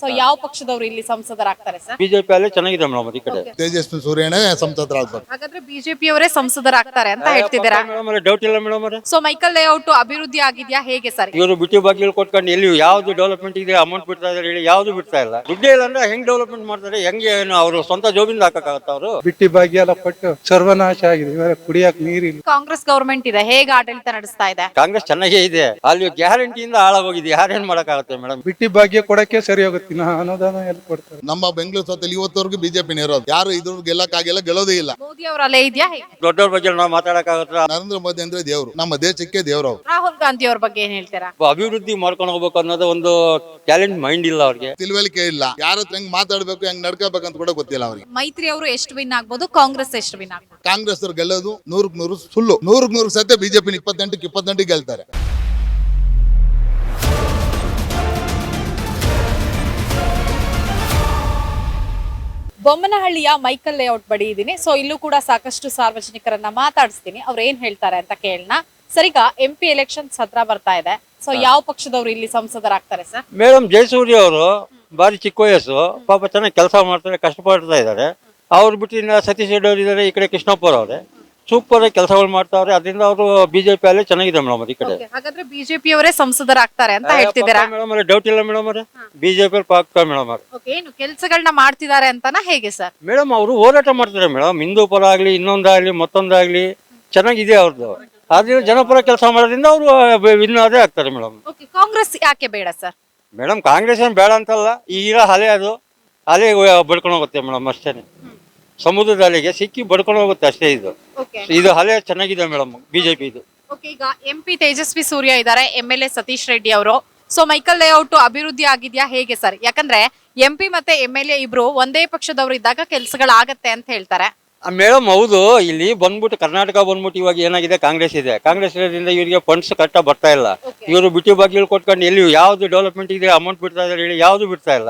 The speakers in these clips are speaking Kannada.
ಸೊ ಯಾವ ಪಕ್ಷದವರು ಇಲ್ಲಿ ಸಂಸದರಾಗ್ತಾರೆ ಸರ್? ಬಿಜೆಪಿ ಅಲ್ಲಿ ಚೆನ್ನಾಗಿದೆ ಮೇಡಮ್ ಈ ಕಡೆ. ತೇಜಸ್ವಿ ಸೂರ್ಯನೇ ಸಂಸದರಾಗ್ಬೇಕು. ಹಾಗಾದ್ರೆ ಬಿಜೆಪಿ ಅವರೇ ಸಂಸದರಾಗ್ತಾರೆ ಅಂತ ಹೇಳ್ತಿದ್ದೀರಾ? ಡೌಟ್ ಇಲ್ಲ ಮೇಡಮ್ ಅವರೇ. ಸೊ ಮೈಕಲ್ ಲೇಔಟ್ ಅಭಿವೃದ್ಧಿ ಆಗಿದ್ಯಾ ಹೇಗೆ ಸರ್? ಇವರು ಬಿಟ್ಟಿ ಬಾಗಿಲು ಕೊಟ್ಕೊಂಡು ಎಲ್ಲಿ ಯಾವ್ದು ಡೆವಲಪ್ಮೆಂಟ್ ಇದೆ ಅಮೌಂಟ್ ಬಿಡ್ತಾ ಇದಾರೆ ಹೇಳಿ, ಯಾವ್ದು ಬಿಡ್ತಾ ಇಲ್ಲ. ದುಡ್ಡೇ ಇಲ್ಲ ಅಂದ್ರೆ ಹೆಂಗ್ ಡೆವಲಪ್ಮೆಂಟ್ ಮಾಡ್ತಾರೆ? ಹೆಂಗೆ ಏನು ಅವರು ಸ್ವಂತ ಜೋಬಿಂದ ಹಾಕಕ್ಕಾಗತ್ತ? ಅವರು ಬಿಟ್ಟಿ ಭಾಗ್ಯ ಎಲ್ಲ ಕೊಟ್ಟು ಸರ್ವನಾಶ ಆಗಿದೆ. ಇವಾಗ ಕುಡಿಯಕ್ ನೀರಿಲ್ಲ. ಕಾಂಗ್ರೆಸ್ ಗವರ್ಮೆಂಟ್ ಇದೆ, ಹೇಗೆ ಆಡಳಿತ ನಡೆಸ್ತಾ ಇದೆ? ಕಾಂಗ್ರೆಸ್ ಚೆನ್ನಾಗೇ ಇದೆ, ಅಲ್ಲಿ ಗ್ಯಾರಂಟಿಯಿಂದ ಹಾಳಾಗೋಗಿದೆ. ಯಾರೇನ್ ಮಾಡಕ್ಕಾಗತ್ತೆ ಮೇಡಮ್? ಬಿಟ್ಟಿ ಭಾಗ್ಯ ಕೊಡಕ್ಕೆ ಸರಿ ಹೋಗುತ್ತೆ, ಅನುದಾನ ಎಲ್ಲ ಕೊಡ್ತಾರೆ. ನಮ್ಮ ಬೆಂಗಳೂರು ಸತ್ತಲ್ಲಿ ಇವತ್ತವರೆಗೂ ಬಿಜೆಪಿ ಇರೋದು. ಯಾರು ಇದ್ರ ಗೆಲ್ಲಕ್ಕಾಗಿಲ್ಲ, ಗೆಲ್ಲೋದೇ ಇಲ್ಲ. ಮೋದಿ ಅವರ ಅಲೆ ಇದೆಯಾ ಹೇಗೆ? ದೊಡ್ಡವ್ರ ಬಗ್ಗೆ ನಾವು ಮಾತಾಡಕ್ಕಾಗತ್ತ? ನರೇಂದ್ರ ಮೋದಿ ಅಂದ್ರೆ ದೇವ್ರು, ನಮ್ಮ ದೇಶಕ್ಕೆ ದೇವ್ರು. ರಾಹುಲ್ ಗಾಂಧಿ ಅವ್ರ ಬಗ್ಗೆ ಏನ್ ಹೇಳ್ತೀರಾ? ಅಭಿವೃದ್ಧಿ ಮಾಡ್ಕೊಂಡು ಹೋಗ್ಬೇಕು ಅನ್ನೋದು ಒಂದು ಟ್ಯಾಲೆಂಟ್ ಮೈಂಡ್ ಇಲ್ಲ ಅವ್ರಿಗೆ, ತಿಳುವಳಿಕೆ ಇಲ್ಲ. ಯಾರ ಹತ್ರ ಹೆಂಗ್ ಮಾತಾಡ್ಬೇಕು, ಹೆಂಗ್ ನಡ್ಕೋಬೇಕು ಅಂತ ಕೂಡ ಗೊತ್ತಿಲ್ಲ ಅವ್ರಿಗೆ. ಮೈತ್ರಿ ಅವರು ಎಷ್ಟು ವಿನ್ ಆಗ್ಬೋದು, ಕಾಂಗ್ರೆಸ್ ಎಷ್ಟು ವಿನ್ ಆಗ್ಬೋದು? ಕಾಂಗ್ರೆಸ್ ಅವ್ರು ಗೆಲ್ಲೋದು 100% ಸುಳ್ಳು. 100% ಸತ್ಯ. ಬಿಜೆಪಿ 28 ಗೆಲ್ತಾರೆ. ಬೊಮ್ಮನಹಳ್ಳಿಯ ಮೈಕಲ್ ಲೇಔಟ್ ಬಳಿ ಇದ್ದೀನಿ. ಸೊ ಇಲ್ಲೂ ಕೂಡ ಸಾಕಷ್ಟು ಸಾರ್ವಜನಿಕರನ್ನ ಮಾತಾಡಿಸ್ತೀನಿ, ಅವ್ರು ಏನ್ ಹೇಳ್ತಾರೆ ಅಂತ ಕೇಳೋಣ. ಸರ್, ಈಗ MP ಎಲೆಕ್ಷನ್ಸ್ ಹತ್ರ ಬರ್ತಾ ಇದೆ. ಸೊ ಯಾವ ಪಕ್ಷದವರು ಇಲ್ಲಿ ಸಂಸದರಾಗ್ತಾರೆ ಸರ್? ಮೇಡಮ್ ಜಯಸೂರ್ಯ ಅವರು ಬಾರಿ ಚಿಕ್ಕ ವಯಸ್ಸು, ಪಾಪ ಚೆನ್ನಾಗಿ ಕೆಲಸ ಮಾಡ್ತಾರೆ, ಕಷ್ಟಪಡ್ತಾ ಇದ್ದಾರೆ. ಅವ್ರು ಬಿಟ್ಟು ಇನ್ನು ಸತೀಶ್ ರೆಡ್ಡಿ ಅವರು ಇದ್ದಾರೆ, ಈ ಕಡೆ ಕೃಷ್ಣಪ್ಪ ಅವರೇ ಸೂಪರ್ ಆಗಿ ಕೆಲಸಗಳು ಮಾಡ್ತಾವ್ರೆ. ಅದರಿಂದ ಅವರು ಬಿಜೆಪಿ ಅಲ್ಲಿ ಚೆನ್ನಾಗಿದೆ ಮೇಡಮ್. ಈ ಕಡೆ ಹಾಗಾದ್ರೆ ಬಿಜೆಪಿ ಅವರೇ ಸಂಸದರಾಗ್ತಾರೆ ಅಂತ ಹೇಳ್ತಿದ್ದೀರಾ? ಮೇಡಮ್ ಅವರೇ ಡೌಟ್ ಇಲ್ಲ ಮೇಡಮ್ ಅವರೇ, ಬಿಜೆಪಿ ಪಾಕ ಮೇಡಮ್ ಅವರು. ಏನು ಕೆಲಸಗಳನ್ನ ಮಾಡ್ತಿದ್ದಾರೆ ಅಂತಾನ ಹೇಗೆ ಸರ್? ಮೇಡಮ್ ಅವರು ಹೋರಾಟ ಮಾಡ್ತಾರೆ ಮೇಡಮ್, ಹಿಂದೂ ಪರ ಆಗ್ಲಿ, ಇನ್ನೊಂದಾಗ್ಲಿ, ಮತ್ತೊಂದಾಗ್ಲಿ ಚೆನ್ನಾಗಿದೆ ಅವ್ರದ್ದು. ಆದ್ರಿಂದ ಜನಪರ ಕೆಲಸ ಮಾಡೋದ್ರಿಂದ ಅವರು ವಿನ್ನದೇ ಆಗ್ತಾರೆ ಮೇಡಮ್. ಕಾಂಗ್ರೆಸ್ ಯಾಕೆ ಬೇಡ ಸರ್? ಮೇಡಮ್ ಕಾಂಗ್ರೆಸ್ ಏನ್ ಬೇಡ ಅಂತಲ್ಲ, ಈಗ ಅಲೆ ಅದು ಅಲೆ ಬಡ್ಕೊಂಡು ಹೋಗುತ್ತೆ ಮೇಡಮ್, ಅಷ್ಟೇನೆ. ಸಮುದ್ರದ ಅಲೆಗೆ ಸಿಕ್ಕಿ ಬಡ್ಕೊಂಡು ಹೋಗುತ್ತೆ ಅಷ್ಟೇ. ಇದು ಅಲೆ ಚೆನ್ನಾಗಿದೆ ಮೇಡಮ್ ಬಿಜೆಪಿ ಇದು. ಈಗ MP ತೇಜಸ್ವಿ ಸೂರ್ಯ ಇದ್ದಾರೆ, MLA ಸತೀಶ್ ರೆಡ್ಡಿ ಅವರು. ಸೊ ಮೈಕಲ್ ಲೇಔಟ್ ಅಭಿವೃದ್ಧಿ ಆಗಿದ್ಯಾ ಹೇಗೆ ಸರ್? ಯಾಕಂದ್ರೆ MP ಮತ್ತೆ MLA ಇಬ್ರು ಒಂದೇ ಪಕ್ಷದವರು ಇದ್ದಾಗ ಕೆಲಸಗಳಾಗತ್ತೆ ಅಂತ ಹೇಳ್ತಾರೆ. ಮೇಡಮ್ ಹೌದು, ಇಲ್ಲಿ ಬಂದ್ಬಿಟ್ಟು ಕರ್ನಾಟಕ ಬಂದ್ಬಿಟ್ಟು ಇವಾಗ ಏನಾಗಿದೆ, ಕಾಂಗ್ರೆಸ್ ಇದೆ. ಕಾಂಗ್ರೆಸ್ ಇರೋದ್ರಿಂದ ಇವರಿಗೆ ಫಂಡ್ಸ್ ಕಟ್ಟ ಬರ್ತಾ ಇಲ್ಲ. ಇವರು ಬಿಟ್ಟಿ ಬಾಗಿಲು ಕೊಟ್ಕೊಂಡು ಎಲ್ಲಿ ಯಾವ್ದು ಡೆವಲಪ್ಮೆಂಟ್ ಇದೆ ಅಮೌಂಟ್ ಬಿಡ್ತಾ ಇದಾರೆ ಹೇಳಿ, ಯಾವ್ದು ಬಿಡ್ತಾ ಇಲ್ಲ.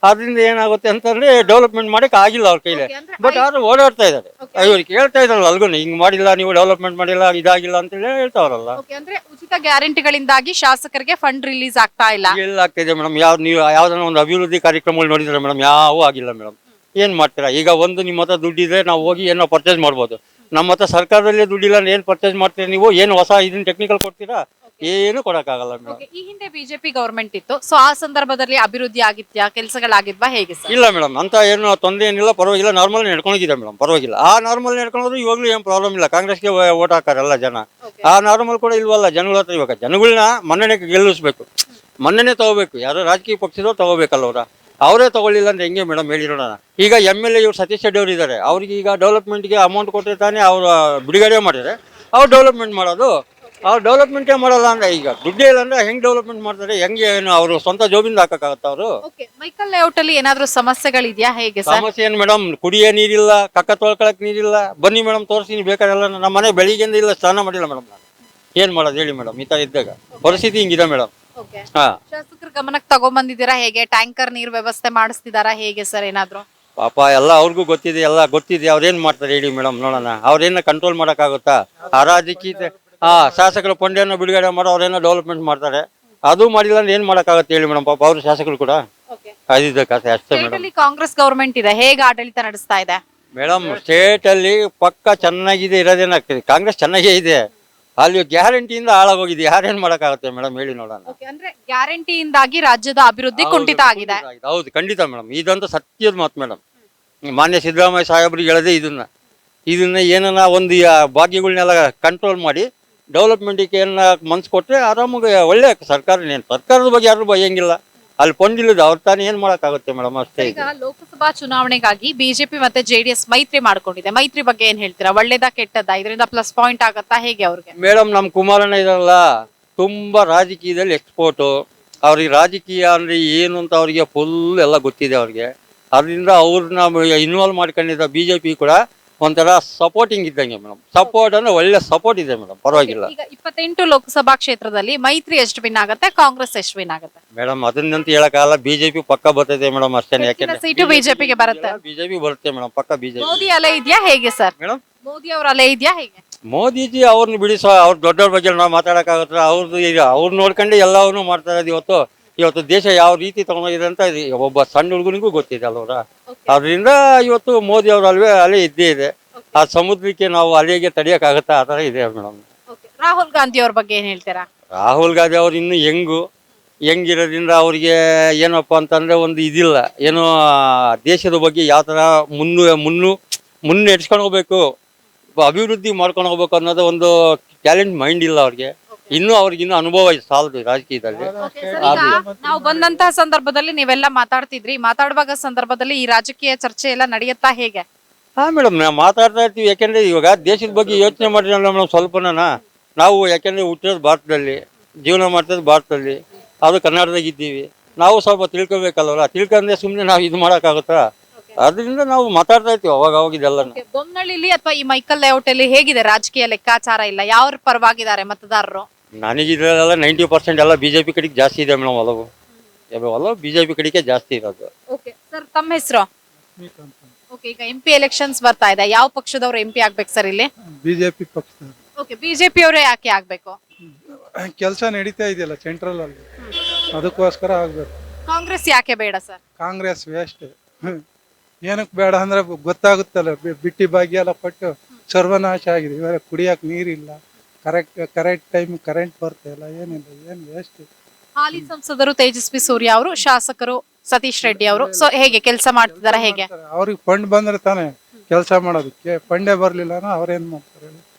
ಅದರಿಂದ ಏನಾಗುತ್ತೆ ಅಂತಂದ್ರೆ ಡೆವಲಪ್ಮೆಂಟ್ ಮಾಡಕ್ ಆಗಿಲ್ಲ ಅವ್ರ ಕೈಲಿ. ಬಟ್ ಆದ್ರೂ ಓಡಾಡ್ತಾ ಇದಾರೆ. ಇವ್ರಿಗೆ ಹೇಳ್ತಾ ಇದಾರಲ್ಲ ಅಲ್ಗೂ, ಹಿಂಗ್ ಮಾಡಿಲ್ಲ, ನೀವು ಡೆವಲಪ್ಮೆಂಟ್ ಮಾಡಿಲ್ಲ, ಇದಾಗಿಲ್ಲ ಅಂತ ಹೇಳಿ ಹೇಳ್ತಾವ್ರಲ್ಲ. ಅಂದ್ರೆ ಉಚಿತ ಗ್ಯಾರಂಟಿಗಳಿಂದಾಗಿ ಶಾಸಕರಿಗೆ ಫಂಡ್ ರಿಲೀಸ್ ಆಗ್ತಾ ಇಲ್ಲ. ಎಲ್ಲ ಆಗ್ತಿದೆ ಮೇಡಮ್. ನೀವು ಯಾವ್ದನ್ನ ಒಂದು ಅಭಿವೃದ್ಧಿ ಕಾರ್ಯಕ್ರಮಗಳು ನೋಡಿದ್ರೆ ಮೇಡಮ್, ಯಾವೂ ಆಗಿಲ್ಲ ಮೇಡಮ್. ಏನ್ ಮಾಡ್ತೀರಾ? ಈಗ ಒಂದು ನಿಮ್ಮ ಹತ್ರ ದುಡ್ಡಿದ್ರೆ ನಾವು ಹೋಗಿ ಏನೋ ಪರ್ಚೇಸ್ ಮಾಡ್ಬೋದು. ನಮ್ಮ ಹತ್ರ ಸರ್ಕಾರದಲ್ಲಿ ದುಡ್ಡಿಲ್ಲ, ಏನ್ ಪರ್ಚೇಸ್ ಮಾಡ್ತೀರಾ ನೀವು? ಏನು ಹೊಸ ಇದನ್ನ ಟೆಕ್ನಿಕಲ್ ಕೊಡ್ತೀರಾ? ಏನು ಕೊಡಕ್ಕಾಗಲ್ಲ ಮೇಡಮ್. ಈ ಹಿಂದೆ ಬಿಜೆಪಿ ಗವರ್ಮೆಂಟ್ ಇತ್ತು. ಸೊ ಆ ಸಂದರ್ಭದಲ್ಲಿ ಅಭಿವೃದ್ಧಿ ಆಗಿದ್ಯಾ, ಕೆಲಸಗಳಾಗಿದ್ವಾ ಹೇಗೆ ಸರ್? ಇಲ್ಲ ಮೇಡಮ್, ಅಂತ ಏನು ತೊಂದರೆ ಏನಿಲ್ಲ, ಪರವಾಗಿಲ್ಲ, ನಾರ್ಮಲ್ ನಡ್ಕೊಂಡಿದೆ ಮೇಡಮ್, ಪರವಾಗಿಲ್ಲ. ಆ ನಾರ್ಮಲ್ ನಡ್ಕೊಂಡ್ರು ಇವಾಗ್ಲೂ ಏನ್ ಪ್ರಾಬ್ಲಮ್ ಇಲ್ಲ. ಕಾಂಗ್ರೆಸ್ಗೆ ಓಟ್ ಹಾಕಾರಲ್ಲ ಜನ, ಆ ನಾರ್ಮಲ್ ಕೂಡ ಇಲ್ವಲ್ಲ ಜನಗಳ ಹತ್ರ. ಇವಾಗ ಜನಗಳನ್ನ ಮನ್ನಣೆ ಗೆಲ್ಲಿಸ್ಬೇಕು, ಮನ್ನಣೆ ತಗೋಬೇಕು. ಯಾರೋ ರಾಜಕೀಯ ಪಕ್ಷದವ್ರು ತಗೋಬೇಕಲ್ಲ ಅವ್ರ. ಅವರೇ ತಗೊಳ್ಳಿಲ್ಲ ಅಂದ್ರೆ ಹೆಂಗೆ ಮೇಡಮ್ ಹೇಳಿರೋಣ. ಈಗ MLA ಇವ್ರು ಸತೀಶ್ ರೆಡ್ಡಿ ಅವರು ಇದ್ದಾರೆ, ಅವ್ರಿಗೆ ಈಗ ಡೆವಲಪ್ಮೆಂಟ್ಗೆ ಅಮೌಂಟ್ ಕೊಟ್ಟರೆ ತಾನೇ ಅವ್ರು ಬಿಡುಗಡೆ ಮಾಡಿದ್ರೆ ಅವ್ರು ಡೆವಲಪ್ಮೆಂಟ್ ಮಾಡೋದು. ಅವ್ರು ಡೆವಲಪ್ಮೆಂಟೇ ಮಾಡಲ್ಲ ಅಂದ್ರೆ, ಈಗ ದುಡ್ಡೇ ಇಲ್ಲ ಅಂದ್ರೆ ಹೆಂಗ್ ಡೆವಲಪ್ಮೆಂಟ್ ಮಾಡ್ತಾರೆ? ಹೆಂಗೆ ಏನು ಅವರು ಸ್ವಂತ ಜೋಬಿಂದ ಹಾಕಕ್ಕಾಗತ್ತ? ಅವರು ಮೈಕಲ್ ಲೇಔಟ್ ಅಲ್ಲಿ ಏನಾದ್ರು ಸಮಸ್ಯೆಗಳಿದೆಯಾ ಹೇಗೆ ಸರ್? ಸಮಸ್ಯೆ ಏನ್ ಮೇಡಮ್? ಕುಡಿಯೋ ನೀರಿಲ್ಲ, ಕಕ್ಕ ತೊಳ್ಕೊಳಕ್ ನೀರಿಲ್ಲ. ಬನ್ನಿ ಮೇಡಮ್ ತೋರಿಸ್ತೀನಿ ಬೇಕಾದಲ್ಲ. ನಮ್ಮ ಮನೆ ಬೆಳಿಗ್ಗೆಯಿಂದ ಇಲ್ಲ, ಸ್ನಾನ ಮಾಡಿಲ್ಲ ಮೇಡಮ್. ನಾನು ಏನ್ ಮಾಡೋದು ಹೇಳಿ ಮೇಡಮ್? ಈ ತರ ಇದ್ದಾಗ ಪರಿಸ್ಥಿತಿ ಹಿಂಗಿದೆ ಮೇಡಮ್. ಶಾಸಕರ ಗಮನಕ್ಕೆ ತಗೊಂಡ್ಬಂದಿದ್ದೀರಾ ಹೇಗೆ? ಟ್ಯಾಂಕರ್ ನೀರ್ ವ್ಯವಸ್ಥೆ ಮಾಡಿಸ್ತಿದಾರಾ ಹೇಗೆ ಸರ್? ಏನಾದ್ರು ಪಾಪ ಎಲ್ಲ ಅವ್ರಿಗೂ ಗೊತ್ತಿದೆ, ಎಲ್ಲ ಗೊತ್ತಿದೆ. ಅವ್ರೇನ್ ಮಾಡ್ತಾರೆ ಹೇಳಿ ಮೇಡಮ್, ನೋಡೋಣ. ಅವ್ರೇನ ಕಂಟ್ರೋಲ್ ಮಾಡಕ್ಕಾಗುತ್ತಾ? ರಾಜಕೀಯ ಶಾಸಕರ ಫಂಡನ್ನು ಬಿಡುಗಡೆ ಮಾಡೋ ಅವ್ರೇನೋ ಡೆವಲಪ್ಮೆಂಟ್ ಮಾಡ್ತಾರೆ. ಅದು ಮಾಡಿಲ್ಲ ಅಂದ್ರೆ ಏನ್ ಮಾಡಕ್ಕಾಗತ್ತೆ ಹೇಳಿ ಮೇಡಮ್? ಪಾಪ ಅವ್ರ ಶಾಸಕರು ಕೂಡ ಅದಿದ್ದ ಕಥೆ ಅಷ್ಟೇ ಮೇಡಮ್. ಕಾಂಗ್ರೆಸ್ ಗವರ್ಮೆಂಟ್ ಇದೆ, ಹೇಗೆ ಆಡಳಿತ ನಡೆಸ್ತಾ ಇದೆ ಮೇಡಮ್? ಸ್ಟೇಟ್ ಅಲ್ಲಿ ಪಕ್ಕ ಚೆನ್ನಾಗಿದೆ, ಇರೋದೇನಾಗ್ತದೆ, ಕಾಂಗ್ರೆಸ್ ಚೆನ್ನಾಗೇ ಇದೆ. ಅಲ್ಲಿ ಗ್ಯಾರಂಟಿಯಿಂದ ಹಾಳಾಗೋಗಿದೆ. ಯಾರೇನ್ ಮಾಡಕ್ಕಾಗತ್ತೆ ಮೇಡಮ್ ಹೇಳಿ ನೋಡೋಣ. ಅಂದ್ರೆ ಗ್ಯಾರಂಟಿಯಿಂದಾಗಿ ರಾಜ್ಯದ ಅಭಿವೃದ್ಧಿ ಕುಂಠಿತ ಆಗಿದೆ. ಹೌದು, ಖಂಡಿತ ಮೇಡಮ್. ಇದಂತೂ ಸತ್ಯದ ಮಾತು ಮೇಡಮ್. ಮಾನ್ಯ ಸಿದ್ದರಾಮಯ್ಯ ಸಾಹೇಬ್ರಿಗೆ ಹೇಳದೆ ಇದನ್ನ ಏನನ್ನ ಒಂದು ಭಾಗ್ಯಗಳನ್ನೆಲ್ಲ ಕಂಟ್ರೋಲ್ ಮಾಡಿ ಡೆವಲಪ್ಮೆಂಟಿಗೆ ಏನ ಮನ್ಸು ಕೊಟ್ಟರೆ ಆರಾಮಾಗಿ ಒಳ್ಳೆ ಸರ್ಕಾರದ ಬಗ್ಗೆ ಯಾರು ಭಯಂಗಿಲ್ಲ. ಅಲ್ಲಿ ಕೊಂಡಿಲ್ಲದ ಅವ್ರ ತಾನೇ ಏನ್ ಮಾಡಕ್ಕಾಗುತ್ತೆ ಮೇಡಮ್? ಅಷ್ಟೇ. ಈಗ ಲೋಕಸಭಾ ಚುನಾವಣೆಗಾಗಿ ಬಿಜೆಪಿ ಮತ್ತೆ JDS ಮೈತ್ರಿ ಮಾಡ್ಕೊಂಡಿದೆ. ಮೈತ್ರಿ ಬಗ್ಗೆ ಏನ್ ಹೇಳ್ತೀರಾ? ಒಳ್ಳೇದಾ ಕೆಟ್ಟದ್ದಾ? ಇದರಿಂದ ಪ್ಲಸ್ ಪಾಯಿಂಟ್ ಆಗತ್ತಾ ಹೇಗೆ ಅವ್ರಿಗೆ? ಮೇಡಮ್ ನಮ್ ಕುಮಾರಣ್ಣ ಇದಾರಲ್ಲ, ತುಂಬಾ ರಾಜಕೀಯದಲ್ಲಿ ಎಕ್ಸ್ಪೋರ್ಟ್. ಅವ್ರಿಗೆ ರಾಜಕೀಯ ಅಂದ್ರೆ ಏನು ಅಂತ ಅವ್ರಿಗೆ ಫುಲ್ ಎಲ್ಲ ಗೊತ್ತಿದೆ ಅವ್ರಿಗೆ. ಅದರಿಂದ ಅವ್ರನ್ನ ಇನ್ವಾಲ್ವ್ ಮಾಡ್ಕೊಂಡಿದ್ದ ಬಿಜೆಪಿ ಕೂಡ ಒಂಥರ ಸಪೋರ್ಟಿಂಗ್ ಇದ್ದಂಗೆ ಮೇಡಮ್. ಸಪೋರ್ಟ್ ಅಂದ್ರೆ ಒಳ್ಳೆ ಸಪೋರ್ಟ್ ಇದೆ ಮೇಡಮ್, ಪರವಾಗಿಲ್ಲ. ಈಗ 28 ಲೋಕಸಭಾ ಕ್ಷೇತ್ರದಲ್ಲಿ ಮೈತ್ರಿ ಎಷ್ಟು ವಿನ್ ಆಗುತ್ತೆ, ಕಾಂಗ್ರೆಸ್ ಎಷ್ಟು ವಿನ್ ಆಗುತ್ತೆ ಮೇಡಮ್? ಅದನ್ನಂತ ಹೇಳಕ್ಕಾಗಲ್ಲ. ಬಿಜೆಪಿ ಪಕ್ಕ ಬರ್ತದೆ ಮೇಡಮ್, ಅಷ್ಟೇ. ಯಾಕೆಂದ್ರೆ ಸೀಟು ಬಿಜೆಪಿಗೆ ಬರುತ್ತೆ. ಬಿಜೆಪಿ ಬರುತ್ತೆ ಮೇಡಮ್, ಪಕ್ಕ ಬಿಜೆಪಿ. ಮೋದಿ ಅಲೆ ಇದೆಯಾ ಹೇಗೆ ಸರ್? ಮೇಡಮ್ ಮೋದಿ ಅವರ ಅಲೆ ಇದೆಯಾ ಹೇಗೆ? ಮೋದಿಜಿ ಅವ್ರನ್ನ ಬಿಡಿಸೋ, ಅವ್ರ ದೊಡ್ಡವ್ರ ಬಗ್ಗೆ ನಾವು ಮಾತಾಡಕ್ಕಾಗತ್ತ? ಅವ್ರದ್ದು ಈಗ ಅವ್ರು ನೋಡ್ಕೊಂಡು ಎಲ್ಲವನ್ನೂ ಮಾಡ್ತಾ ಇರೋದು. ಇವತ್ತು ದೇಶ ಯಾವ ರೀತಿ ತಗೊಂಡೋಗಿದೆ ಅಂತ ಒಬ್ಬ ಸಣ್ಣ ಹುಡುಗನಿಗೂ ಗೊತ್ತಿದೆ ಅಲ್ವರ. ಅದರಿಂದ ಇವತ್ತು ಮೋದಿ ಅವರು ಅಲೆ ಇದ್ದೇ ಇದೆ. ಆ ಸಮುದ್ರಕ್ಕೆ ನಾವು ಅಲೆಗೆ ತಡೆಯೋಕ್ಕಾಗತ್ತಾ, ಆ ಥರ ಇದೆ ಮೇಡಮ್. ರಾಹುಲ್ ಗಾಂಧಿ ಅವ್ರ ಬಗ್ಗೆ ಏನ್ ಹೇಳ್ತೀರಾ? ರಾಹುಲ್ ಗಾಂಧಿ ಅವ್ರು ಇನ್ನೂ ಹೆಂಗಿರೋದ್ರಿಂದ ಅವ್ರಿಗೆ ಏನಪ್ಪ ಅಂತಂದರೆ ಒಂದು ಇದಿಲ್ಲ, ಏನೋ ದೇಶದ ಬಗ್ಗೆ ಯಾವ ಥರ ಮುನ್ನಡೆಸ್ಕೊಂಡು ಹೋಗ್ಬೇಕು, ಅಭಿವೃದ್ಧಿ ಮಾಡ್ಕೊಂಡು ಹೋಗ್ಬೇಕು ಅನ್ನೋದು ಒಂದು ಟ್ಯಾಲೆಂಟ್ ಮೈಂಡ್ ಇಲ್ಲ ಅವ್ರಿಗೆ. ಅವ್ರಿಗಿನ್ನೂ ಅನುಭವ ಸಾಲದು ರಾಜಕೀಯದಲ್ಲಿ. ನಾವು ಬಂದಂತಹ ಸಂದರ್ಭದಲ್ಲಿ ನೀವೆಲ್ಲ ಮಾತಾಡುವಾಗ ಸಂದರ್ಭದಲ್ಲಿ ಈ ರಾಜಕೀಯ ಚರ್ಚೆ ಎಲ್ಲ ನಡೆಯುತ್ತಾ ಹೇಗೆ? ಮೇಡಮ್ ನಾವು ಮಾತಾಡ್ತಾ ಇರ್ತೀವಿ. ಯಾಕೆಂದ್ರೆ ಇವಾಗ ದೇಶದ ಬಗ್ಗೆ ಯೋಚನೆ ಮಾಡಿರಲ್ಲ ಮೇಡಮ್ ಸ್ವಲ್ಪನ. ನಾವು ಯಾಕೆಂದ್ರೆ ಹುಟ್ಟಿರೋದು ಭಾರತದಲ್ಲಿ, ಜೀವನ ಮಾಡ್ತಿರೋದು ಭಾರತದಲ್ಲಿ, ಅದು ಕರ್ನಾಟಕದಾಗ ಇದ್ದೀವಿ. ನಾವು ಸ್ವಲ್ಪ ತಿಳ್ಕೊಬೇಕಲ್ವಲ್ಲ. ತಿಳ್ಕೊಂಡ್ರೆ ಸುಮ್ಮನೆ ನಾವು ಇದು ಮಾಡೋಕ್ಕಾಗುತ್ತಾ? ಅದರಿಂದ ನಾವು ಮಾತಾಡ್ತಾ ಇರ್ತೀವಿ ಅವಾಗ ಇದೆಲ್ಲ. ಬೊಮ್ಮನಹಳ್ಳಿಲಿ ಅಥವಾ ಈ ಮೈಕಲ್ ಲೇಔಟ್ ಅಲ್ಲಿ ಹೇಗಿದೆ ರಾಜಕೀಯ ಲೆಕ್ಕಾಚಾರ? ಇಲ್ಲ ಯಾವ್ರ ಪರವಾಗಿದ್ದಾರೆ ಮತದಾರರು? ನನಗಿದ್ರೆಲ್ಲ 90% ಎಲ್ಲ ಬಿಜೆಪಿ ಕಡೆಗೆ ಜಾಸ್ತಿ ಇದೆ ಮೇಡಮ್. ಒಲವು ಬಿಜೆಪಿ ಕಡೆಗೆ ಜಾಸ್ತಿ ಇರೋದು. ಸರ್ ತಮ್ಮ ಹೆಸರು? ಈಗ MP ಎಲೆಕ್ಷನ್ಸ್ ಬರ್ತಾ ಇದೆ, ಯಾವ ಪಕ್ಷದವ್ರು MP ಆಗ್ಬೇಕು ಸರ್ ಇಲ್ಲಿ? ಬಿಜೆಪಿ ಪಕ್ಷ. ಬಿಜೆಪಿ ಅವರೇ ಯಾಕೆ ಆಗ್ಬೇಕು? ಕೆಲಸ ನಡೀತಾ ಇದೆಯಲ್ಲ ಸೆಂಟ್ರಲ್ ಅಲ್ಲಿ, ಅದಕ್ಕೋಸ್ಕರ ಆಗ್ಬೇಕು. ಕಾಂಗ್ರೆಸ್ ಯಾಕೆ ಬೇಡ ಸರ್? ಕಾಂಗ್ರೆಸ್ ವೇಸ್ಟ್. ಏನಕ್ಕೆ ಬೇಡ ಅಂದ್ರೆ ಗೊತ್ತಾಗುತ್ತಲ್ಲ, ಬಿಟ್ಟಿ ಭಾಗ್ಯ ಎಲ್ಲ ಕೊಟ್ಟು ಸರ್ವನಾಶ ಆಗಿದೆ. ಇವಾಗ ಕುಡಿಯಕ್ಕೆ ನೀರಿಲ್ಲ, ಕರೆಕ್ಟ್ ಟೈಮ್ ಕರೆಂಟ್ ಬರ್ತಾ ಇಲ್ಲ, ಏನಿಲ್ಲ, ಏನು ವೇಸ್ಟ್. ಹಾಲಿ ಸಂಸದರು ತೇಜಸ್ವಿ ಸೂರ್ಯ ಅವರು, ಶಾಸಕರು ಸತೀಶ್ ರೆಡ್ಡಿ ಅವರು, ಸೊ ಹೇಗೆ ಕೆಲಸ ಮಾಡ್ತಿದಾರ? ಹೇಗೆ ಅವ್ರಿಗೆ ಫಂಡ್ ಬಂದ್ರೆ ತಾನೇ ಕೆಲಸ ಮಾಡೋದಕ್ಕೆ, ಫಂಡೇ ಬರ್ಲಿಲ್ಲ ಅವ್ರೇನ್ ಮಾಡ್ತಾರೆ?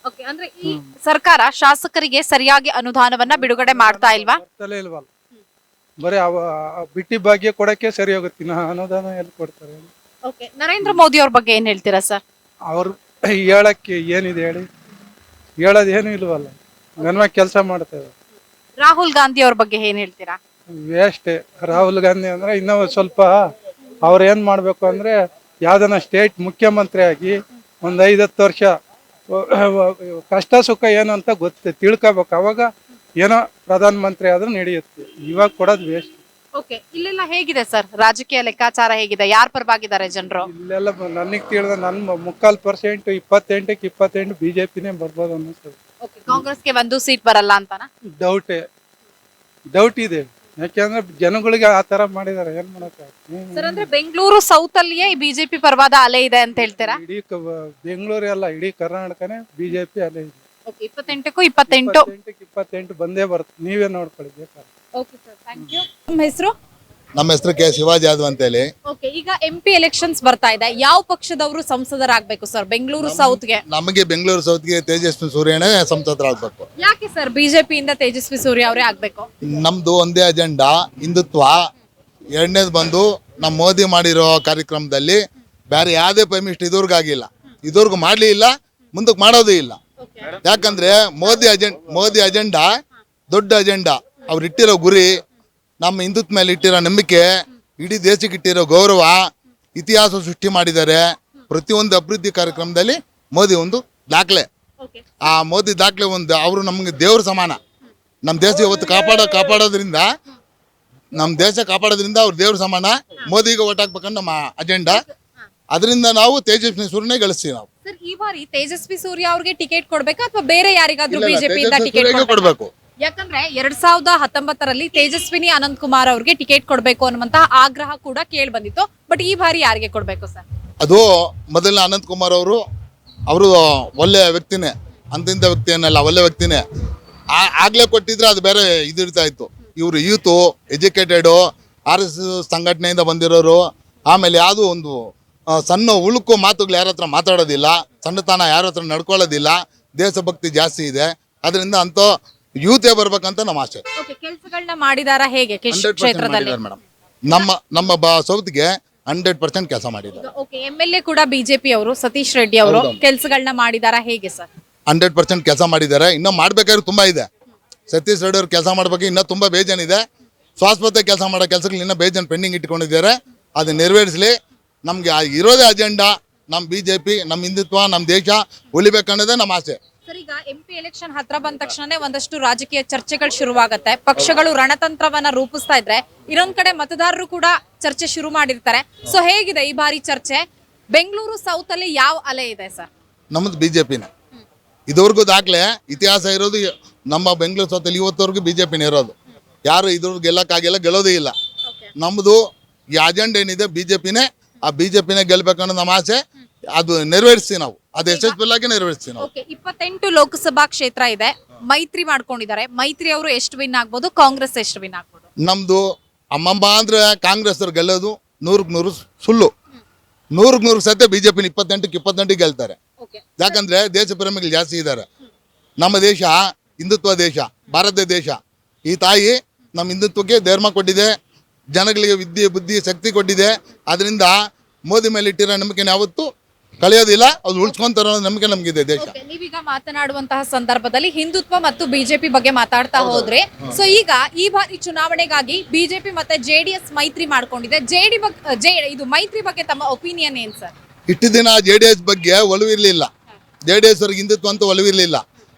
ಅಂದ್ರೆ ಈ ಸರ್ಕಾರ ಶಾಸಕರಿಗೆ ಸರಿಯಾಗಿ ಅನುದಾನವನ್ನ ಬಿಡುಗಡೆ ಮಾಡ್ತಾ ಇಲ್ವಾ? ಇಲ್ವಲ್ಲ, ಬರೀ ಬಿಟ್ಟಿ ಭಾಗ್ಯ ಕೊಡಕ್ಕೆ ಸರಿ ಹೋಗುತ್ತೆ, ಅನುದಾನ ಎಲ್ಲಿ ಕೊಡ್ತಾರೆ? ನರೇಂದ್ರ ಮೋದಿ ಅವ್ರ ಬಗ್ಗೆ ಏನ್ ಹೇಳ್ತೀರಾ ಸರ್? ಅವ್ರು ಹೇಳಕ್ಕೆ ಏನಿದೆ ಹೇಳಿ, ಹೇಳೋದೇನು ಇಲ್ವಲ್ಲ, ನನ್ನ ಕೆಲಸ ಮಾಡ್ತೇವೆ. ರಾಹುಲ್ ಗಾಂಧಿ ಅವ್ರ ಬಗ್ಗೆ ಏನ್ ಹೇಳ್ತೀರಾ? ವೇಸ್ಟ್. ರಾಹುಲ್ ಗಾಂಧಿ ಅಂದ್ರೆ ಇನ್ನೂ ಸ್ವಲ್ಪ ಅವ್ರು ಏನ್ ಮಾಡ್ಬೇಕು ಅಂದ್ರೆ, ಯಾವ್ದನ್ನ ಸ್ಟೇಟ್ ಮುಖ್ಯಮಂತ್ರಿ ಆಗಿ ಒಂದ್ 5-10 ವರ್ಷ ಕಷ್ಟ ಸುಖ ಏನು ಅಂತ ತಿಳ್ಕೊಬೇಕು. ಅವಾಗ ಏನೋ ಪ್ರಧಾನ ಮಂತ್ರಿ ಆದ್ರೂ ನಡೆಯುತ್ತೆ. ಇವಾಗ ಕೊಡೋದು ವೇಸ್ಟ್. ಇಲ್ಲೆಲ್ಲ ಹೇಗಿದೆ ಸರ್ ರಾಜಕೀಯ ಲೆಕ್ಕಾಚಾರ? ಹೇಗಿದೆ, ಯಾರ ಪರವಾಗಿದ್ದಾರೆ ಜನರು? ಇಲ್ಲೆಲ್ಲ ನನಗೆ ತಿಳಿದ ನನ್ನ 3/4% 28ಕ್ಕೆ 28 ಬಿಜೆಪಿನೇ ಬರ್ಬೋದು ಅನ್ನಿಸ್ತದೆ. ಕಾಂಗ್ರೆಸ್ಗೆ 1 ಸೀಟ್ ಬರಲ್ಲ ಅಂತಾನ? ಡೌಟ್ ಇದೆ. ಯಾಕೆಂದ್ರೆ ಜನಗಳಿಗೆ ಆ ತರ ಮಾಡಿದಾರೆ, ಏನ್ ಮಾಡಕ್ಕೆ? ಸರ್ ಅಂದ್ರೆ ಬೆಂಗಳೂರು ಸೌತ್ ಅಲ್ಲಿಯೇ ಬಿಜೆಪಿ ಪರವಾದ ಅಲೆ ಇದೆ ಅಂತ ಹೇಳ್ತೀರಾ? ಇಡೀ ಬೆಂಗಳೂರು ಅಲ್ಲ, ಇಡೀ ಕರ್ನಾಟಕನೇ ಬಿಜೆಪಿ ಅಲೆ ಇದೆ. 28ಕ್ಕೂ 28 28 ಬಂದೇ ಬರುತ್ತೆ, ನೀವೇ ನೋಡ್ಕೊಳ್ಳಿ ಬೇಕಾದ್ರೆ. ನಿಮ್ಮ ಹೆಸರು? ನಮ್ಮ ಹೆಸರು ಕೆ ಶಿವಾಜಿ ಯಾದವ್ ಅಂತ ಹೇಳಿ. ಈಗ MP ಎಲೆಕ್ಷನ್ಸ್ ಬರ್ತಾ ಇದೆ, ಯಾವ ಪಕ್ಷದವರು ಸಂಸದರಾಗಬೇಕು ಸರ್ ಬೆಂಗಳೂರು ಸೌತ್ಗೆ? ನಮಗೆ ಬೆಂಗಳೂರು ಸೌತ್ಗೆ ತೇಜಸ್ವಿ ಸೂರ್ಯನೇ ಸಂಸದರಾಗಬೇಕು. ಯಾಕೆ ಸರ್ ಬಿಜೆಪಿ ಇಂದ ತೇಜಸ್ವಿ ಸೂರ್ಯ ಅವರೇ ಆಗ್ಬೇಕು? ನಮ್ದು ಒಂದೇ ಅಜೆಂಡಾ, ಹಿಂದುತ್ವ. ಎರಡನೇದು ಬಂದು ನಮ್ಮ ಮೋದಿ ಮಾಡಿರೋ ಕಾರ್ಯಕ್ರಮದಲ್ಲಿ ಬೇರೆ ಯಾವುದೇ ಪರ್ಮಿಸ್ಟ್ ಇದುವರೆಗಾಗಿಲ್ಲ, ಇದುವರೆಗೂ ಮಾಡಲಿ ಇಲ್ಲ, ಮುಂದಕ್ಕೆ ಮಾಡೋದು ಇಲ್ಲ. ಯಾಕಂದ್ರೆ ಮೋದಿ ಅಜೆಂಡಾ ದೊಡ್ಡ ಅಜೆಂಡಾ. ಅವ್ರು ಇಟ್ಟಿರೋ ಗುರಿ, ನಮ್ಮ ಹಿಂದುತ್ವ ಮೇಲೆ ಇಟ್ಟಿರೋ ನಂಬಿಕೆ, ಇಡೀ ದೇಶಕ್ಕೆ ಇಟ್ಟಿರೋ ಗೌರವ, ಇತಿಹಾಸ ಸೃಷ್ಟಿ ಮಾಡಿದ್ದಾರೆ. ಪ್ರತಿಯೊಂದು ಅಭಿವೃದ್ಧಿ ಕಾರ್ಯಕ್ರಮದಲ್ಲಿ ಮೋದಿ ಒಂದು ದಾಖಲೆ. ಆ ಮೋದಿ ದಾಖಲೆ ಅವರು ನಮಗೆ ದೇವ್ರ ಸಮಾನ. ನಮ್ಮ ದೇಶ ಇವತ್ತು ಕಾಪಾಡೋದ್ರಿಂದ ನಮ್ಮ ದೇಶ ಕಾಪಾಡೋದ್ರಿಂದ ಅವ್ರು ದೇವ್ರ ಸಮಾನ. ಮೋದಿಗೆ ಓಟ್ ಹಾಕ್ಬೇಕಂತ ನಮ್ಮ ಅಜೆಂಡಾ. ಅದರಿಂದ ನಾವು ತೇಜಸ್ವಿ ಸೂರ್ಯನೇ ಗಳಿಸ್ತೀವಿ. ನಾವು ಈ ಬಾರಿ ತೇಜಸ್ವಿ ಸೂರ್ಯ ಅವ್ರಿಗೆ ಟಿಕೆಟ್ ಕೊಡ್ಬೇಕಾ ಅಥವಾ ಬೇರೆ ಯಾರಿಗಾದ್ರೂ ಬಿಜೆಪಿಯಿಂದ ಟಿಕೆಟ್ ಕೊಡಬೇಕು? ಯಾಕಂದ್ರೆ 2019ರಲ್ಲಿ ತೇಜಸ್ವಿನಿ ಅನಂತ್ ಕುಮಾರ್ ಅವ್ರಿಗೆ ಟಿಕೆಟ್ ಕೊಡ್ಬೇಕು ಅನ್ನುವಂತಹ ಆಗ್ರಹ ಕೂಡ ಕೇಳಿ ಬಂದಿತ್ತು. ಬಟ್ ಈ ಬಾರಿ ಯಾರಿಗೆ ಕೊಡ್ಬೇಕು ಸರ್? ಅದು ಮೊದಲನೇ ಅನಂತ್ ಕುಮಾರ್ ಅವರು ಒಳ್ಳೆ ವ್ಯಕ್ತಿನೇ, ಅಂತಿಂತ ವ್ಯಕ್ತಿ ಏನಲ್ಲ, ಒಳ್ಳೆ ವ್ಯಕ್ತಿನೇ. ಆಗ್ಲೇ ಕೊಟ್ಟಿದ್ರೆ ಅದು ಬೇರೆ ಇದಿರ್ತಾ ಇತ್ತು. ಇವರು ಯೂತು, ಎಜುಕೇಟೆಡು, RS ಸಂಘಟನೆಯಿಂದ ಬಂದಿರೋರು. ಆಮೇಲೆ ಯಾವುದೋ ಒಂದು ಸಣ್ಣ ಉಳುಕು ಮಾತುಗಳು ಯಾರ ಹತ್ರ ಮಾತಾಡೋದಿಲ್ಲ, ಸಣ್ಣತನ ಯಾರ ಹತ್ರ ನಡ್ಕೊಳ್ಳೋದಿಲ್ಲ, ದೇಶಭಕ್ತಿ ಜಾಸ್ತಿ ಇದೆ. ಅದರಿಂದ ಅಂತ ಯೂತೇ ಬರ್ಬೇಕಂತ ನಮ್ಮ ಆಸೆ. ಕೆಲಸಗಳನ್ನ ಮಾಡಿದಾರ ಹೇಗೆ ಕ್ಷೇತ್ರದಲ್ಲಿ? ಮೇಡಮ್ ನಮ್ಮ ಸೌತ್ಗೆ 100% ಕೆಲಸ ಮಾಡಿದ್ದಾರೆ. MLA ಕೂಡ ಬಿಜೆಪಿ ಅವರು ಸತೀಶ್ ರೆಡ್ಡಿ ಅವರು ಕೆಲಸಗಳನ್ನ ಮಾಡಿದಾರ ಹೇಗೆ ಸರ್? 100% ಕೆಲಸ ಮಾಡಿದ್ದಾರೆ. ಇನ್ನೂ ಮಾಡ್ಬೇಕಾದ್ರೆ ತುಂಬಾ ಇದೆ. ಸತೀಶ್ ರೆಡ್ಡಿ ಅವ್ರು ಕೆಲಸ ಮಾಡ್ಬೇಕು, ಇನ್ನೂ ತುಂಬಾ ಬೇಜಾನಿದೆ. ಶಾಶ್ವತ ಕೆಲಸ ಮಾಡೋ ಕೆಲಸಗಳು ಇನ್ನೂ ಬೇಜಾನ್ ಪೆಂಡಿಂಗ್ ಇಟ್ಕೊಂಡಿದ್ದಾರೆ. ಅದು ನೆರವೇರಿಸಲಿ. ನಮ್ಗೆ ಇರೋದೇ ಅಜೆಂಡಾ, ನಮ್ಮ ಬಿಜೆಪಿ, ನಮ್ಮ ಹಿಂದುತ್ವ, ನಮ್ಮ ದೇಶ ಉಳಿಬೇಕನ್ನೋದೇ ನಮ್ಮ ಆಸೆ. ಸರ್ ಈಗ MP ಎಲೆಕ್ಷನ್ ಹತ್ರ ಬಂದ ತಕ್ಷಣನೇ ಒಂದಷ್ಟು ರಾಜಕೀಯ ಚರ್ಚೆಗಳು ಶುರುವಾಗುತ್ತೆ. ಪಕ್ಷಗಳು ರಣತಂತ್ರವನ್ನ ರೂಪಿಸ್ತಾ ಇದ್ರೆ ಇನ್ನೊಂದ್ ಕಡೆ ಮತದಾರರು ಕೂಡ ಚರ್ಚೆ ಶುರು ಮಾಡಿರ್ತಾರೆ. ಸೊ ಹೇಗಿದೆ ಈ ಬಾರಿ ಚರ್ಚೆ? ಬೆಂಗಳೂರು ಸೌತ್ ಅಲ್ಲಿ ಯಾವ ಅಲೆ ಇದೆ ಸರ್? ನಮ್ಮದು ಬಿಜೆಪಿನೇ. ಇದುವರೆಗೂ ದಾಖಲೆ ಇತಿಹಾಸ ಇರೋದು ನಮ್ಮ ಬೆಂಗಳೂರು ಸೌತಲ್ಲಿ ಇವತ್ತವರೆಗೂ ಬಿಜೆಪಿನೇ ಇರೋದು. ಯಾರು ಇದ್ರ ಗೆಲ್ಲಕ್ಕಾಗಿಲ್ಲ, ಗೆಲ್ಲೋದೇ ಇಲ್ಲ. ನಮ್ಮದು ಈ ಅಜೆಂಡ ಏನಿದೆ BJPನೇ, ಆ BJPನೇ ಗೆಲ್ಬೇಕನ್ನೋ ನಮ್ಮ ಆಸೆ. ಅದು ನೆರವೇರಿಸ್ತೀವಿ ನಾವು, ಅದು ಯಶಸ್ವಿಯಾಗಿ ನೆರವೇರಿಸ್ತೀವಿ ನಾವು. 28 ಲೋಕಸಭಾ ಕ್ಷೇತ್ರ ಇದೆ, ಮೈತ್ರಿ ಮಾಡ್ಕೊಂಡಿದ್ದಾರೆ. ಮೈತ್ರಿ ಅವರು ಎಷ್ಟು ವಿನ್ ಆಗ್ಬೋದು, ಕಾಂಗ್ರೆಸ್ ಎಷ್ಟು ವಿನ್ ಆಗ್ಬೋದು? ನಮ್ಮದು ಅಮ್ಮಮ್ಮ ಅಂದ್ರೆ ಕಾಂಗ್ರೆಸ್ ಅವ್ರು ಗೆಲ್ಲೋದು 100% ಸುಳ್ಳು. 100% ಸತ್ಯ. BJP 28 ಗೆಲ್ತಾರೆ. ಯಾಕಂದ್ರೆ ದೇಶ ಪ್ರೇಮಿಗಳು ಜಾಸ್ತಿ ಇದ್ದಾರೆ. ನಮ್ಮ ದೇಶ ಹಿಂದುತ್ವ ದೇಶ, ಭಾರತ ದೇಶ. ಈ ತಾಯಿ ನಮ್ಮ ಹಿಂದುತ್ವಕ್ಕೆ ಧರ್ಮ ಕೊಟ್ಟಿದೆ, ಜನಗಳಿಗೆ ವಿದ್ಯೆ ಬುದ್ಧಿ ಶಕ್ತಿ ಕೊಟ್ಟಿದೆ. ಅದರಿಂದ ಮೋದಿ ಮೇಲೆ ಇಟ್ಟಿರೋ ನಂಬಿಕೆ ಯಾವತ್ತೂ ಕಳೆಯೋದಿಲ್ಲ, ಅದು ಉಳಿಸ್ಕೊಂತಾರೋ ನಂಬಿಕೆ ನಮಗಿದೆ ದೇಶ. ನೀವೀಗ ಮಾತನಾಡುವಂತಹ ಸಂದರ್ಭದಲ್ಲಿ ಹಿಂದುತ್ವ ಮತ್ತು ಬಿಜೆಪಿ ಬಗ್ಗೆ ಮಾತಾಡ್ತಾ ಹೋದ್ರೆ, ಸೊ ಈಗ ಈ ಬಾರಿ ಚುನಾವಣೆಗಾಗಿ ಬಿಜೆಪಿ ಮತ್ತೆ JDS ಮೈತ್ರಿ ಮಾಡ್ಕೊಂಡಿದೆ. ಇದು ಮೈತ್ರಿ ಬಗ್ಗೆ ತಮ್ಮ ಒಪಿನಿಯನ್ ಏನ್ ಸರ್? ಇಷ್ಟು ದಿನ JDS ಬಗ್ಗೆ ಒಲವಿರಲಿಲ್ಲ, JDS ಅವ್ರಿಗೆ ಹಿಂದುತ್ವ ಅಂತ ಒಲವಿರಲಿಲ್ಲ.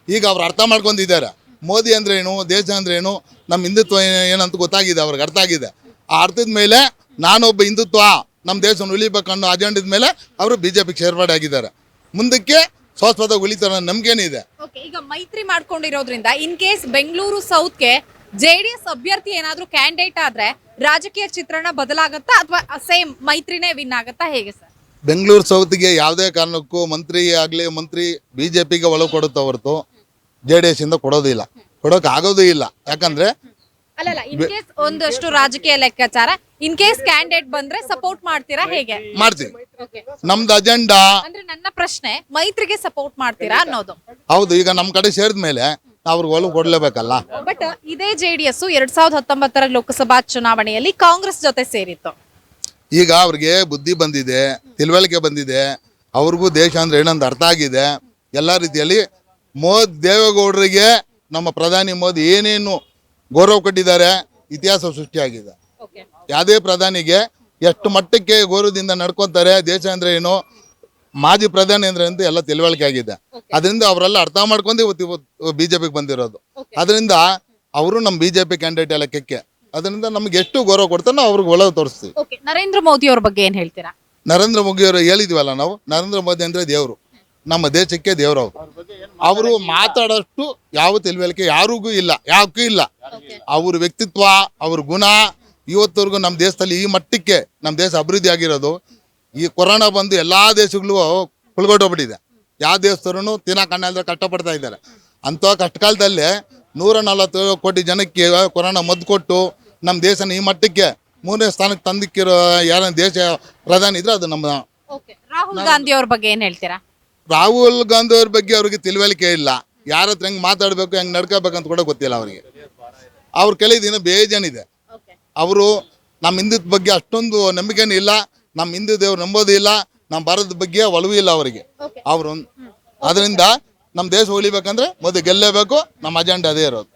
ಈಗ ಅವ್ರು ಅರ್ಥ ಮಾಡ್ಕೊಂಡಿದ್ದಾರೆ ಮೋದಿ ಅಂದ್ರೇನು, ದೇಶ ಅಂದ್ರೇನು, ನಮ್ಮ ಹಿಂದುತ್ವ ಏನಂತ ಗೊತ್ತಾಗಿದೆ, ಅವ್ರಿಗೆ ಅರ್ಥ ಆಗಿದೆ. ಆ ಅರ್ಥದ ಮೇಲೆ ನಾನೊಬ್ಬ ಹಿಂದುತ್ವ, ನಮ್ಮ ದೇಶವನ್ನು ಉಳಿಬೇಕನ್ನೋ ಅಜೆಂಡದ ಮೇಲೆ ಅವರು BJPಗೆ ಸೇರ್ಪಡೆ ಆಗಿದ್ದಾರೆ. ಮುಂದಕ್ಕೆ ಶಾಶ್ವತ ಉಳಿತಾರ ನಂಬಿಕೆನಿದೆ. ಈಗ ಮೈತ್ರಿ ಮಾಡ್ಕೊಂಡಿರೋದ್ರಿಂದ ಇನ್ ಕೇಸ್ ಬೆಂಗಳೂರು ಸೌತ್ಗೆ JDS ಅಭ್ಯರ್ಥಿ ಏನಾದ್ರೂ ಕ್ಯಾಂಡಿಡೇಟ್ ಆದ್ರೆ ರಾಜಕೀಯ ಚಿತ್ರಣ ಬದಲಾಗತ್ತಾ ಅಥವಾ ಸೇಮ್ ಮೈತ್ರಿನೇ ವಿನ್ ಆಗತ್ತಾ, ಹೇಗೆ ಸರ್? ಬೆಂಗಳೂರು ಸೌತ್ಗೆ ಯಾವುದೇ ಕಾರಣಕ್ಕೂ ಮಂತ್ರಿ BJPಗೆ ಒಳಗೆ ಕೊಡುತ್ತೆ ಹೊರತು JDS ಇಂದ ಕೊಡೋದಿಲ್ಲ, ಕೊಡೋಕೆ ಆಗೋದೇ ಇಲ್ಲ. ಯಾಕಂದ್ರೆ ಅಲ್ಲಲ್ಲ, ಇನ್ ಕೇಸ್ ಒಂದಷ್ಟು ರಾಜಕೀಯ ಲೆಕ್ಕಾಚಾರ, ಇನ್ ಕೇಸ್ ಕ್ಯಾಂಡಿಡೇಟ್ ಬಂದ್ರೆ ಸಪೋರ್ಟ್ ಮಾಡ್ತೀರಾ, ಹೇಗೆ? ಮಾಡ್ತೀವಿ. ನಮ್ದು ಅಜೆಂಡಾ ಅಂದ್ರೆ ನನ್ನ ಪ್ರಶ್ನೆ ಮೈತ್ರಿಗೆ ಸಪೋರ್ಟ್ ಮಾಡ್ತೀರಾ ಅನ್ನೋದು. ಹೌದು. ಈಗ ನಮ್ಮ ಕಡೆ ಸೇರಿದ ಮೇಲೆ ಅವ್ರಿಗೆ ಒಲವು ಕೊಡ್ಲೇಬೇಕಲ್ಲ. ಬಟ್ ಇದೇ JDS 2019 ಲೋಕಸಭಾ ಚುನಾವಣೆಯಲ್ಲಿ ಕಾಂಗ್ರೆಸ್ ಜೊತೆ ಸೇರಿತ್ತು. ಈಗ ಅವ್ರಿಗೆ ಬುದ್ಧಿ ಬಂದಿದೆ, ತಿಳುವಳಿಕೆ ಬಂದಿದೆ, ಅವ್ರಿಗೂ ದೇಶ ಅಂದ್ರೆ ಏನಂತ ಅರ್ಥ ಆಗಿದೆ. ಎಲ್ಲ ರೀತಿಯಲ್ಲಿ ದೇವೇಗೌಡರಿಗೆ ನಮ್ಮ ಪ್ರಧಾನಿ ಮೋದಿ ಏನೇನು ಗೌರವ ಕೊಟ್ಟಿದ್ದಾರೆ, ಇತಿಹಾಸ ಸೃಷ್ಟಿಯಾಗಿದೆ. ಯಾವುದೇ ಪ್ರಧಾನಿಗೆ ಎಷ್ಟು ಮಟ್ಟಕ್ಕೆ ಗೌರವದಿಂದ ನಡ್ಕೊತಾರೆ, ದೇಶ ಅಂದ್ರೆ ಏನು, ಮಾಜಿ ಪ್ರಧಾನಿ ಅಂದ್ರೆ ಅಂತ ಎಲ್ಲ ತಿಳುವಳಿಕೆ ಆಗಿದೆ. ಅದರಿಂದ ಅವರೆಲ್ಲ ಅರ್ಥ ಮಾಡ್ಕೊಂಡು ಇವತ್ತು BJPಗೆ ಬಂದಿರೋದು. ಅದರಿಂದ ಅವರು ನಮ್ಮ BJP ಕ್ಯಾಂಡಿಡೇಟ್ ಲೆಕ್ಕಕ್ಕೆ. ಅದರಿಂದ ನಮ್ಗೆ ಎಷ್ಟು ಗೌರವ ಕೊಡ್ತಾರೋ ಅವ್ರಿಗೆ ಒಲವು ತೋರಿಸ್ತೀವಿ. ನರೇಂದ್ರ ಮೋದಿ ಅವ್ರ ಬಗ್ಗೆ ಏನ್ ಹೇಳ್ತೀರಾ? ನರೇಂದ್ರ ಮೋದಿ ಅವರು ಹೇಳಿದ್ವಲ್ಲ ನಾವು, ನರೇಂದ್ರ ಮೋದಿ ಅಂದ್ರೆ ದೇವರು, ನಮ್ಮ ದೇಶಕ್ಕೆ ದೇವರು. ಅವರು ಮಾತಾಡೋಷ್ಟು ಯಾವ ತಿಳುವಳಿಕೆ ಯಾರಿಗೂ ಇಲ್ಲ, ಯಾಕೂ ಇಲ್ಲ. ಅವ್ರ ವ್ಯಕ್ತಿತ್ವ, ಅವ್ರ ಗುಣ ಇವತ್ತವರೆಗೂ ನಮ್ಮ ದೇಶದಲ್ಲಿ ಈ ಮಟ್ಟಕ್ಕೆ ನಮ್ಮ ದೇಶ ಅಭಿವೃದ್ಧಿ ಆಗಿರೋದು. ಈ ಕೊರೋನಾ ಬಂದು ಎಲ್ಲಾ ದೇಶಗಳು ಕುಳ್ಗೊಟ್ಟೋಗ್ಬಿಟ್ಟಿದೆ. ಯಾವ ದೇಶದವ್ರೂ ತಿನ್ನಕಣ್ಣ ಕಷ್ಟಪಡ್ತಾ ಇದ್ದಾರೆ. ಅಂಥ ಕಷ್ಟಕಾಲದಲ್ಲೇ 140 ಕೋಟಿ ಜನಕ್ಕೆ ಕೊರೋನಾ ಮದ್ದು ಕೊಟ್ಟು ನಮ್ಮ ದೇಶನ ಈ ಮಟ್ಟಕ್ಕೆ 3ನೇ ಸ್ಥಾನಕ್ಕೆ ತಂದಿಕ್ಕಿರೋ ಯಾರ ದೇಶ ಪ್ರಧಾನಿ ಇದ್ರೆ ಅದು ನಮ್ಮ ರಾಹುಲ್ ಗಾಂಧಿ ಅವ್ರ ಬಗ್ಗೆ ಏನ್ ಹೇಳ್ತೀರಾ? ರಾಹುಲ್ ಗಾಂಧಿ ಅವ್ರ ಬಗ್ಗೆ ಅವ್ರಿಗೆ ತಿಳುವಳಿಕೆ ಇಲ್ಲ. ಯಾರ ಹತ್ರ ಹೆಂಗೆ ಮಾತಾಡಬೇಕು, ಹೆಂಗೆ ನಡ್ಕೋಬೇಕಂತ ಕೂಡ ಗೊತ್ತಿಲ್ಲ ಅವರಿಗೆ. ಅವ್ರ ಕೆಲವು ದಿನ ಬೇಜಾನಿದೆ. ಅವರು ನಮ್ಮ ಹಿಂದುತ್ವ ಬಗ್ಗೆ ಅಷ್ಟೊಂದು ನಂಬಿಕೆನೂ ಇಲ್ಲ, ನಮ್ಮ ಹಿಂದೂ ದೇವ್ರು ನಂಬೋದು ಇಲ್ಲ, ನಮ್ಮ ಭಾರತದ ಬಗ್ಗೆ ಒಲವು ಇಲ್ಲ ಅವರಿಗೆ. ಅವರು ಅದರಿಂದ ನಮ್ಮ ದೇಶ ಉಳಿಬೇಕಂದ್ರೆ ಮೊದಲು ಗೆಲ್ಲೇಬೇಕು. ನಮ್ಮ ಅಜೆಂಡಾ ಅದೇ ಇರೋದು.